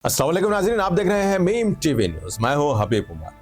अस्सलाम वालेकुम नाज़रीन, आप देख रहे हैं मीम टीवी न्यूज। मैं हूं हबीब उमर।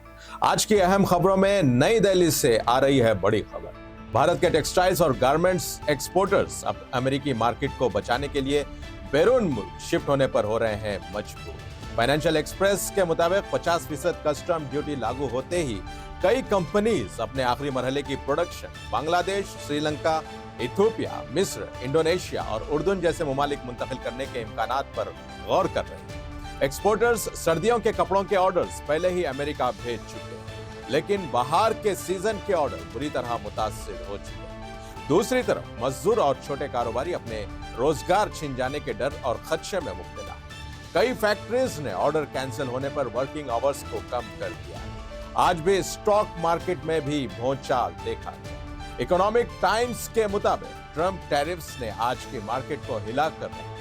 आज की अहम खबरों में नई दिल्ली से आ रही है बड़ी खबर। भारत के टेक्सटाइल्स और गारमेंट्स एक्सपोर्टर्स अब अमेरिकी मार्केट को बचाने के लिए बैरून मुल्क शिफ्ट होने पर हो रहे हैं मजबूर। फाइनेंशियल एक्सप्रेस के मुताबिक 50% कस्टम ड्यूटी लागू होते ही कई कंपनीज अपने आखिरी मरहले की प्रोडक्शन बांग्लादेश, श्रीलंका, इथियोपिया, मिस्र, इंडोनेशिया और उर्दून जैसे ममालिक मुंतकिल करने के इम्कानात पर गौर कर रहे हैं। एक्सपोर्टर्स सर्दियों के कपड़ों के ऑर्डर्स पहले ही अमेरिका भेज चुके हैं, लेकिन बाहर के सीजन के ऑर्डर बुरी तरह मुतासिर हो चुके हैं। दूसरी तरफ मजदूर और छोटे कारोबारी अपने रोजगार छिन जाने के डर और खदशे में मुब्तला हैं। कई फैक्ट्रीज ने ऑर्डर कैंसिल होने पर वर्किंग आवर्स को कम कर दिया है। आज भी स्टॉक मार्केट में भी भौचाल देखा गया। इकोनॉमिक टाइम्स के मुताबिक ट्रंप टैरिफ्स ने आज की मार्केट को हिला कर रखा।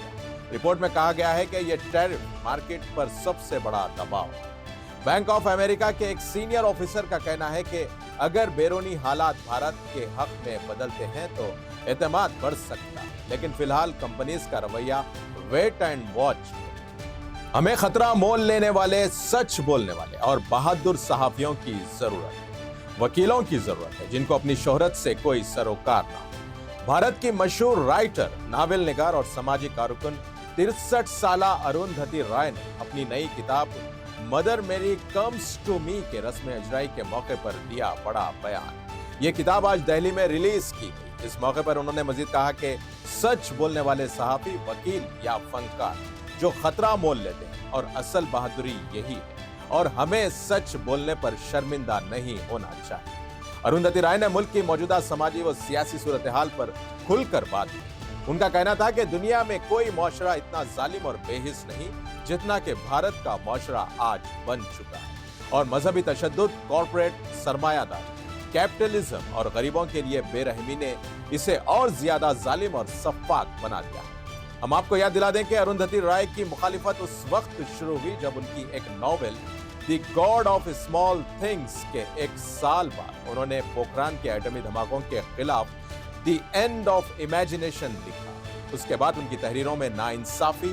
रिपोर्ट में कहा गया है कि यह टैरिफ मार्केट पर सबसे बड़ा दबाव है। बैंक ऑफ अमेरिका के एक सीनियर ऑफिसर का कहना है कि अगर बैरूनी हालात भारत के हक में बदलते हैं तो एतमाद बढ़ सकता है, लेकिन फिलहाल कंपनीज का रवैया वेट एंड वॉच। हमें खतरा मोल लेने वाले, सच बोलने वाले और बहादुर सहाफियों की जरूरत है, वकीलों की जरूरत है जिनको अपनी शोहरत से कोई सरोकार ना हो। भारत की मशहूर राइटर, नावल निगार और सामाजिक कारकुन 63 साला अरुंधति राय ने अपनी नई किताब मदर मेरी कम्स टू मी के रस्म इजराई के मौके पर दिया बड़ा बयान। ये किताब आज दिल्ली में रिलीज की गई। इस मौके पर उन्होंने मजीद कहा कि सच बोलने वाले सहाफी, वकील या फनकार जो खतरा मोल लेते हैं और असल बहादुरी यही है, और हमें सच बोलने पर शर्मिंदा नहीं होना चाहिए। अरुंधति राय ने मुल्क की मौजूदा समाजी व सियासी सूरत हाल पर खुलकर बात की। उनका कहना था कि दुनिया में कोई मुआशरा इतना जालिम और बेहिस नहीं जितना कि भारत का मुआशरा आज बन चुका है, और मजहबी तशद्दुद, कॉर्पोरेट सरमायादारी, कैपिटलिज्म और गरीबों के लिए बेरहमी ने इसे और ज्यादा जालिम और सफ्फाक बना दिया। हम आपको याद दिला दें कि अरुंधति राय की मुखालिफत उस वक्त शुरू हुई जब उनकी एक novel the God of small things के एक साल बाद उन्होंने पोखरान के एटमी धमाकों के खिलाफ द एंड ऑफ इमेजिनेशन लिखा। उसके बाद उनकी तहरीरों में नाइंसाफी,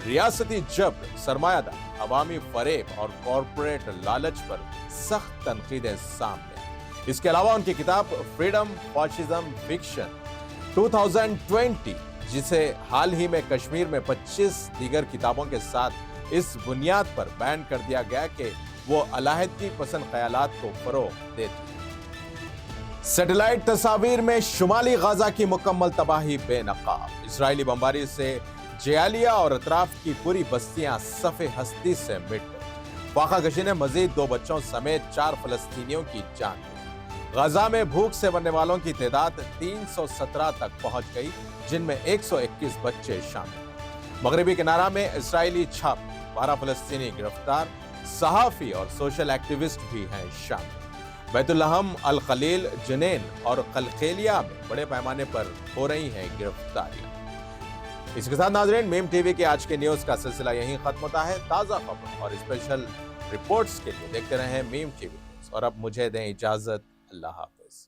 रियासती जबर, सरमायादारी, अवामी फरेब और कॉर्पोरेट लालच पर सख्त तनकीदें सामने आई। इसके अलावा उनकी किताब फ्रीडम, फॉशिज्म, फिक्शन 2020, जिसे हाल ही में कश्मीर में 25 दीगर किताबों के साथ इस बुनियाद पर बैन कर दिया गया कि वो अलाहिदगी पसंद ख्यालात को फरोग देती। सैटेलाइट तस्वीर में शुमाली गाजा की मुकम्मल तबाही बेनकाब। इजरायली बमबारी से जयालिया और अतराफ की पूरी बस्तियां सफ़े हस्ती से मिट गई। फाका कशी ने मजीद 2 बच्चों समेत 4 फलस्तीनियों की जान ली। गाजा में भूख से मरने वालों की तादाद 317 तक पहुंच गई, जिनमें 121 बच्चे शामिल। मगरबी किनारा में इसराइली छाप, 12 फलस्तीनी गिरफ्तार, सहाफी और सोशल एक्टिविस्ट भी हैं शामिल। बैतुल्लहम, अल खलील, जनेन और कलखेलिया में बड़े पैमाने पर हो रही हैं गिरफ्तारियां। इसके साथ नाज़रीन, मीम टीवी के आज के न्यूज का सिलसिला यहीं खत्म होता है। ताज़ा खबर और स्पेशल रिपोर्ट्स के लिए देखते रहें मीम टीवी न्यूज, और अब मुझे दें इजाजत। अल्लाह हाफिज।